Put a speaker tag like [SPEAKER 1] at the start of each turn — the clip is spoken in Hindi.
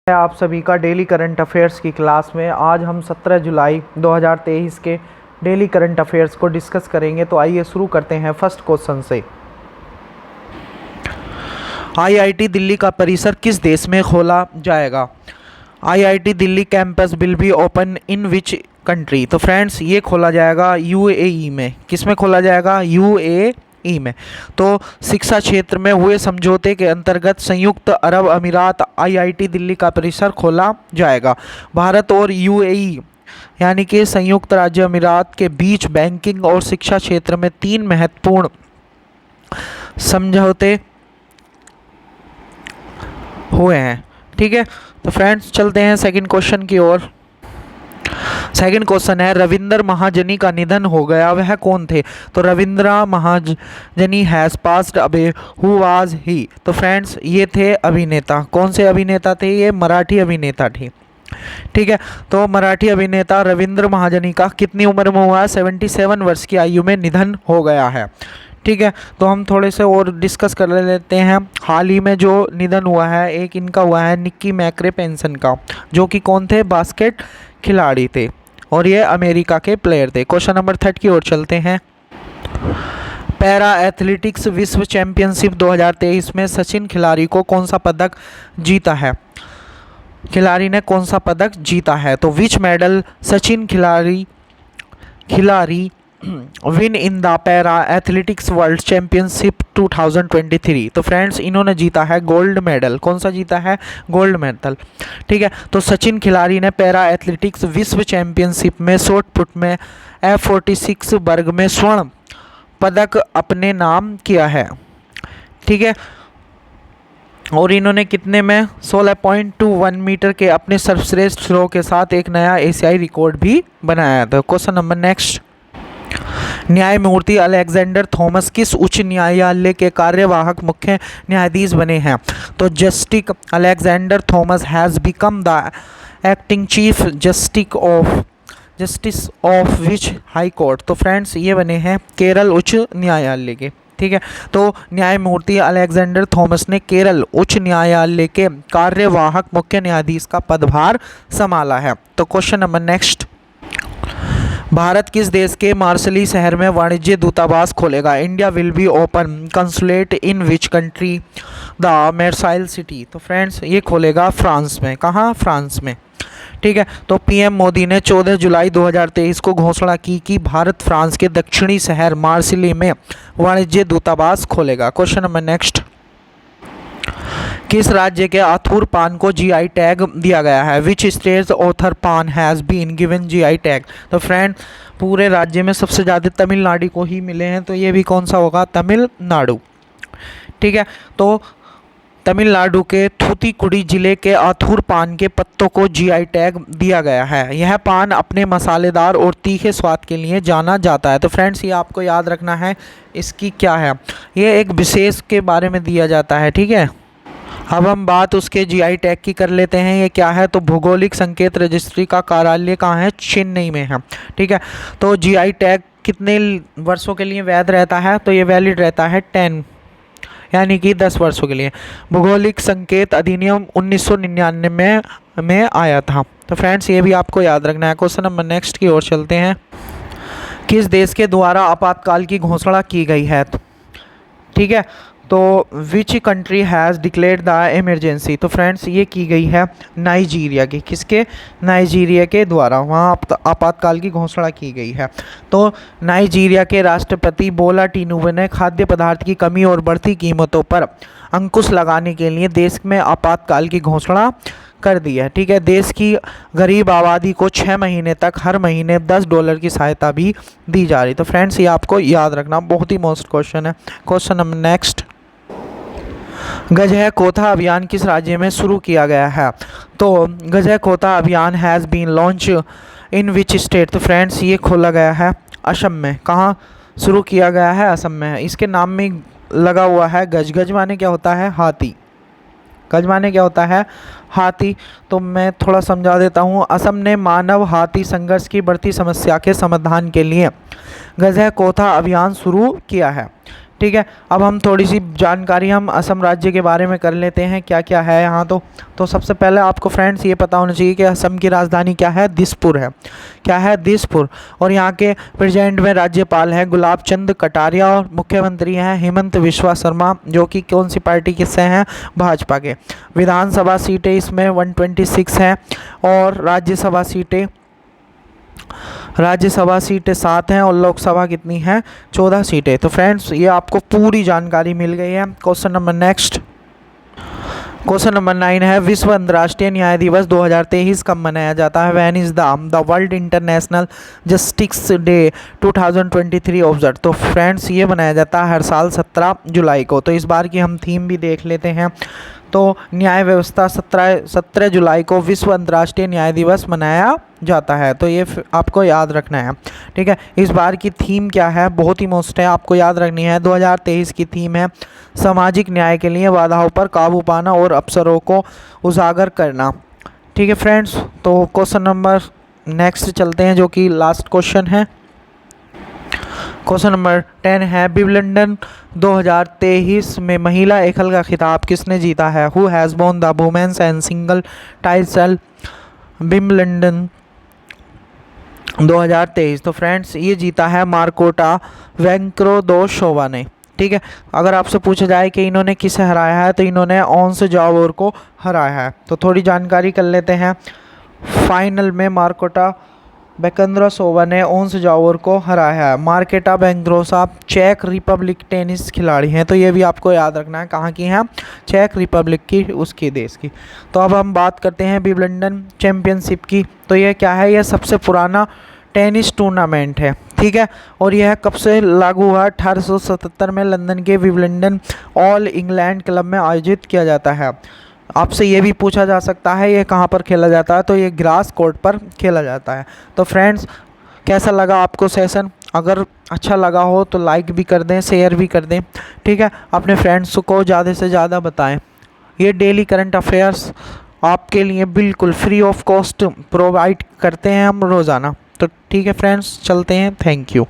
[SPEAKER 1] आप सभी का डेली करंट अफेयर्स की क्लास में आज हम 17 जुलाई 2023 के डेली करंट अफेयर्स को डिस्कस करेंगे। तो आइए शुरू करते हैं फर्स्ट क्वेश्चन से। आईआईटी दिल्ली का परिसर किस देश में खोला जाएगा? IIT Delhi campus will be open in which country? तो फ्रेंड्स ये खोला जाएगा यूएई में। किस में खोला जाएगा? यूएई में। तो शिक्षा क्षेत्र में हुए समझौते के अंतर्गत संयुक्त अरब अमीरात आईआईटी दिल्ली का परिसर खोला जाएगा। भारत और यूएई यानी कि संयुक्त राज्य अमीरात के बीच बैंकिंग और शिक्षा क्षेत्र में 3 महत्वपूर्ण समझौते हुए हैं। ठीक है, तो फ्रेंड्स चलते हैं सेकंड क्वेश्चन की ओर। सेकंड क्वेश्चन है, रविंद्र महाजनी का निधन हो गया, वह कौन थे? तो रविंद्र महाजनी has passed away, who was he? तो फ्रेंड्स ये थे अभिनेता। कौन से अभिनेता थे? ये मराठी अभिनेता थे। ठीक है, तो मराठी अभिनेता रविंद्र महाजनी का कितनी उम्र में हुआ? 77 वर्ष की आयु में निधन हो गया है। ठीक है, तो हम थोड़े से और डिस्कस कर लेते हैं। हाल ही में जो निधन हुआ है, एक इनका हुआ है निक्की मैकरे पेंसन का, जो कि कौन थे? बास्केट खिलाड़ी थे और ये अमेरिका के प्लेयर थे। क्वेश्चन नंबर 3 की ओर चलते हैं। पैरा एथलेटिक्स विश्व चैंपियनशिप 2023 में सचिन खिलाड़ी को कौन सा पदक जीता है? खिलाड़ी ने कौन सा पदक जीता है? तो विच मेडल सचिन खिलाड़ी win in the para athletics world championship 2023? तो फ्रेंड्स इन्होंने जीता है गोल्ड मेडल। कौन सा जीता है? Gold medal. ठीक है, तो सचिन खिलाड़ी ने पैरा एथलेटिक्स विश्व चैंपियनशिप में शॉट पुट में F46 वर्ग में स्वर्ण पदक अपने नाम किया है। ठीक है, और इन्होंने कितने में? 16.21 मीटर के अपने सर्वश्रेष्ठ थ्रो के साथ एक नया एशियाई रिकॉर्ड भी बनाया था। Question number next. न्यायमूर्ति अलेक्जेंडर थॉमस किस उच्च न्यायालय के कार्यवाहक मुख्य न्यायाधीश बने हैं? तो justice Alexander Thomas has become the acting chief justice of which high court? तो फ्रेंड्स ये बने हैं केरल उच्च न्यायालय के। ठीक है, तो न्यायमूर्ति अलेक्जेंडर थॉमस ने केरल उच्च न्यायालय के कार्यवाहक मुख्य न्यायाधीश का पदभार संभाला है। तो क्वेश्चन नंबर नेक्स्ट। भारत किस देश के मार्शली शहर में वाणिज्य दूतावास खोलेगा? India will be open consulate in which country the Marseille city? तो फ्रेंड्स ये खोलेगा फ्रांस में। कहाँ? फ्रांस में। ठीक है, तो पीएम मोदी ने 14 जुलाई 2023 को घोषणा की कि भारत फ्रांस के दक्षिणी शहर मार्सिली में वाणिज्य दूतावास खोलेगा। Question number next. किस राज्य के आथुर पान को जीआई टैग दिया गया है? Which state Authoor paan has been given GI tag? तो फ्रेंड पूरे राज्य में सबसे ज़्यादा तमिलनाडु को ही मिले हैं, तो ये भी कौन सा होगा? तमिलनाडु। ठीक है, तो तमिलनाडु के थूथुकुडी जिले के आथुर पान के पत्तों को जीआई टैग दिया गया है। यह पान अपने मसालेदार और तीखे स्वाद के लिए जाना जाता है। तो फ्रेंड्स ये आपको याद रखना है, इसकी क्या है, ये एक विशेष के बारे में दिया जाता है। ठीक है, अब हम बात उसके जीआई टैग की कर लेते हैं। ये क्या है? तो भौगोलिक संकेत रजिस्ट्री का कार्यालय कहाँ है? चेन्नई में है। ठीक है, तो जीआई टैग कितने वर्षों के लिए वैध रहता है? तो ये वैलिड रहता है 10 यानी कि 10 वर्षों के लिए। भौगोलिक संकेत अधिनियम 1999 में आया था। तो फ्रेंड्स ये भी आपको याद रखना है। क्वेश्चन नंबर नेक्स्ट की ओर चलते हैं। किस देश के द्वारा आपातकाल की घोषणा की गई है? ठीक है, तो which country has declared the emergency? तो फ्रेंड्स ये की गई है नाइजीरिया की। किसके? नाइजीरिया के द्वारा वहाँ आपातकाल की घोषणा की गई है। तो नाइजीरिया के राष्ट्रपति बोला टिनुबू ने खाद्य पदार्थ की कमी और बढ़ती कीमतों पर अंकुश लगाने के लिए देश में आपातकाल की घोषणा कर दी है। ठीक है, देश की गरीब आबादी को 6 महीने तक हर महीने $10 की सहायता भी दी जा रही। तो फ्रेंड्स ये आपको याद रखना, बहुत ही मोस्ट क्वेश्चन है। Question number next. गजह कोथा अभियान किस राज्य में शुरू किया गया है? तो गजह कोथा अभियान has been launch in which state? तो फ्रेंड्स ये खोला गया है असम में। कहाँ शुरू किया गया है? असम में। इसके नाम में लगा हुआ है गज। गज माने क्या होता है? हाथी। गज माने क्या होता है? हाथी। तो मैं थोड़ा समझा देता हूँ। असम ने मानव हाथी संघर्ष की बढ़ती समस्या के समाधान के लिए गजह कोथा अभियान शुरू किया है। ठीक है, अब हम थोड़ी सी जानकारी हम असम राज्य के बारे में कर लेते हैं, क्या क्या है यहाँ। तो सबसे पहले आपको फ्रेंड्स ये पता होना चाहिए कि असम की राजधानी क्या है, दिसपुर है। क्या है, दिसपुर। और यहाँ के प्रेजेंट में राज्यपाल है गुलाब चंद कटारिया और मुख्यमंत्री हैं हेमंत बिस्वा शर्मा, जो कि कौन सी पार्टी के से हैं, भाजपा के। विधानसभा सीटें इसमें 126 हैं और राज्यसभा सीटें 7 हैं और लोकसभा कितनी है, 14 सीटें। तो फ्रेंड्स ये आपको पूरी जानकारी मिल गई है। क्वेश्चन नंबर 9 है, विश्व अंतर्राष्ट्रीय न्याय दिवस 2023 कब मनाया जाता है? When is the world international justice day 2023 observe. तो फ्रेंड्स ये मनाया जाता है हर साल 17 जुलाई को। तो इस बार की हम थीम भी देख लेते हैं। तो न्याय व्यवस्था 17 जुलाई को विश्व अंतर्राष्ट्रीय न्याय दिवस मनाया जाता है। तो ये आपको याद रखना है, ठीक है। इस बार की थीम क्या है, बहुत ही मोस्ट है, आपको याद रखनी है। 2023 की थीम है सामाजिक न्याय के लिए बाधाओं पर काबू पाना और अवसरों को उजागर करना, ठीक है फ्रेंड्स। तो क्वेश्चन नंबर नेक्स्ट चलते हैं, जो कि लास्ट क्वेश्चन है। क्वेश्चन नंबर 10 है, विंबलडन 2023 में महिला एकल का खिताब किसने जीता है? Who has won the women's and single title Wimbledon 2023। तो फ्रेंड्स ये जीता है मार्कोटा वेंक्रोदोशोवा ने, ठीक है। अगर आपसे पूछा जाए कि इन्होंने किसे हराया है, तो इन्होंने ऑन्स जावोर को हराया है। तो थोड़ी जानकारी कर लेते हैं। फाइनल में मार्कोटा वेंक्रोदोशोवा ने ओंस जावोर को हराया है। मार्केटा वेंक्रोसा चेक रिपब्लिक टेनिस खिलाड़ी हैं, तो ये भी आपको याद रखना है, कहाँ की हैं, चेक रिपब्लिक की, उसकी देश की। तो अब हम बात करते हैं विंबलडन चैम्पियनशिप की। तो ये क्या है, यह सबसे पुराना टेनिस टूर्नामेंट है, ठीक है। और यह कब से लागू हुआ? 1877 में लंदन के विंबलडन ऑल इंग्लैंड क्लब में आयोजित किया जाता है। आपसे ये भी पूछा जा सकता है ये कहाँ पर खेला जाता है, तो ये ग्रास कोर्ट पर खेला जाता है। तो फ्रेंड्स कैसा लगा आपको सेशन? अगर अच्छा लगा हो तो लाइक भी कर दें, शेयर भी कर दें, ठीक है। अपने फ्रेंड्स को ज़्यादा से ज़्यादा बताएं। ये डेली करंट अफेयर्स आपके लिए बिल्कुल फ्री ऑफ कॉस्ट प्रोवाइड करते हैं हम रोज़ाना। तो ठीक है फ्रेंड्स, चलते हैं, थैंक यू।